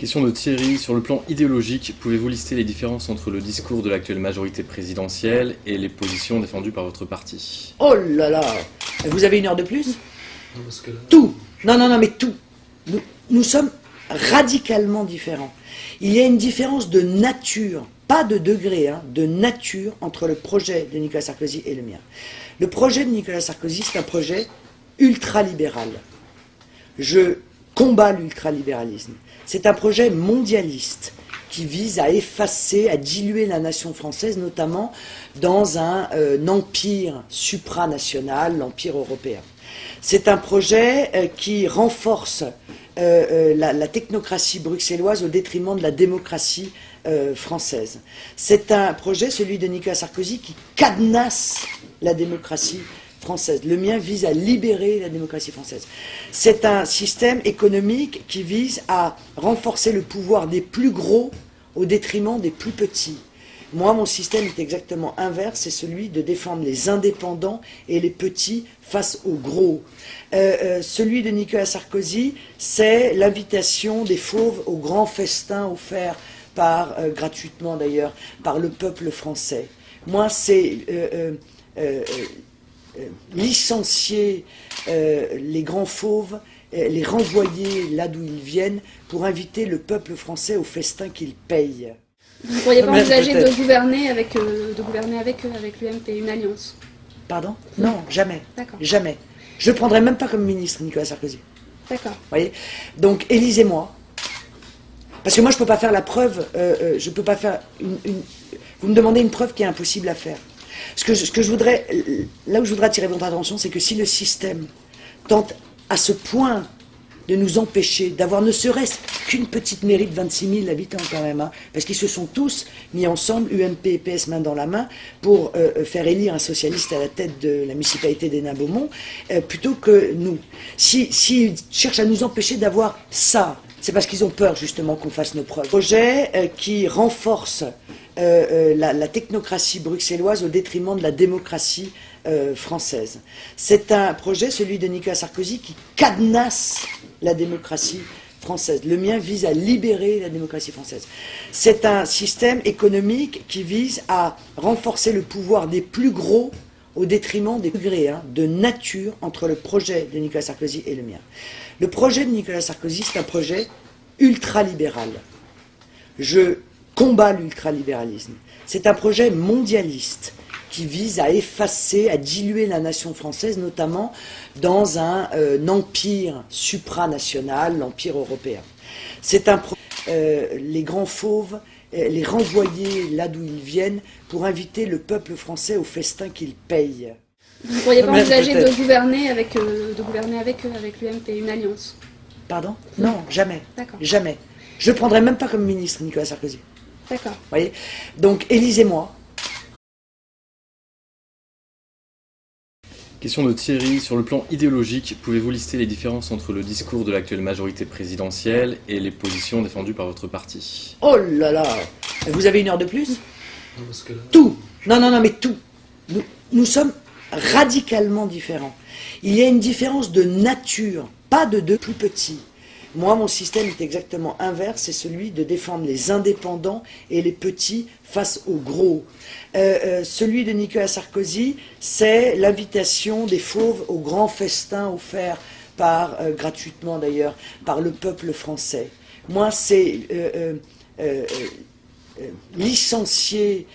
Question de Thierry, sur le plan idéologique, pouvez-vous lister les différences entre le discours de l'actuelle majorité présidentielle et les positions défendues par votre parti? Oh là là! Vous avez une heure de plus? Non, parce que là... Tout! Non, mais tout! Nous sommes radicalement différents. Il y a une différence de nature, pas de degré, de nature entre le projet de Nicolas Sarkozy et le mien. Le projet de Nicolas Sarkozy, c'est un projet ultralibéral. Je combats l'ultralibéralisme. C'est un projet mondialiste qui vise à effacer, à diluer la nation française, notamment dans un empire supranational, l'empire européen. C'est un projet qui renforce la technocratie bruxelloise au détriment de la démocratie française. C'est un projet, celui de Nicolas Sarkozy, qui cadenasse la démocratie française. Le mien vise à libérer la démocratie française. C'est un système économique qui vise à renforcer le pouvoir des plus gros au détriment des plus petits. Moi, mon système est exactement inverse, c'est celui de défendre les indépendants et les petits face aux gros. Celui de Nicolas Sarkozy, c'est l'invitation des fauves au grand festin offert par, gratuitement d'ailleurs, par le peuple français. Moi, c'est licencier les grands fauves, les renvoyer là d'où ils viennent pour inviter le peuple français au festin qu'ils payent. Vous ne pourriez pas envisager de gouverner avec eux, avec l'UMP, une alliance? Pardon? Non, jamais. D'accord. Jamais. Je ne le prendrai même pas comme ministre, Nicolas Sarkozy. D'accord. Vous voyez? Donc, élisez-moi. Parce que moi, je ne peux pas faire la preuve, je ne peux pas faire Vous me demandez une preuve qui est impossible à faire. Ce que je voudrais, là où je voudrais attirer votre attention, c'est que si le système tente à ce point de nous empêcher d'avoir ne serait-ce qu'une petite mairie de 26 000 habitants quand même, parce qu'ils se sont tous mis ensemble, UMP et PS main dans la main, pour faire élire un socialiste à la tête de la municipalité d'Hénin-Beaumont, plutôt que nous. S'ils cherchent à nous empêcher d'avoir ça, c'est parce qu'ils ont peur justement qu'on fasse nos preuves. Projet qui renforce la technocratie bruxelloise au détriment de la démocratie française. C'est un projet, celui de Nicolas Sarkozy, qui cadenasse la démocratie française. Le mien vise à libérer la démocratie française. C'est un système économique qui vise à renforcer le pouvoir des plus gros au détriment des degrés de nature entre le projet de Nicolas Sarkozy et le mien. Le projet de Nicolas Sarkozy, c'est un projet ultralibéral. Je combats l'ultralibéralisme. C'est un projet mondialiste qui vise à effacer, à diluer la nation française, notamment dans un empire supranational, l'empire européen. C'est un les grands fauves, les renvoyer là d'où ils viennent pour inviter le peuple français au festin qu'ils payent. Vous ne pourriez pas envisager de gouverner avec eux, avec l'UMP, une alliance? Pardon? Non, jamais. D'accord. Jamais. Je ne le prendrai même pas comme ministre, Nicolas Sarkozy. D'accord. Vous voyez? Donc, élisez-moi. Question de Thierry, sur le plan idéologique, pouvez-vous lister les différences entre le discours de l'actuelle majorité présidentielle et les positions défendues par votre parti? Oh là là! Vous avez une heure de plus? Non, parce que là... Tout! Non, mais tout! Nous sommes radicalement différents. Il y a une différence de nature, pas de plus petit. Moi, mon système est exactement inverse, c'est celui de défendre les indépendants et les petits face aux gros. Celui de Nicolas Sarkozy, c'est l'invitation des fauves au grand festin offert par, gratuitement d'ailleurs, par le peuple français. Moi, c'est licencier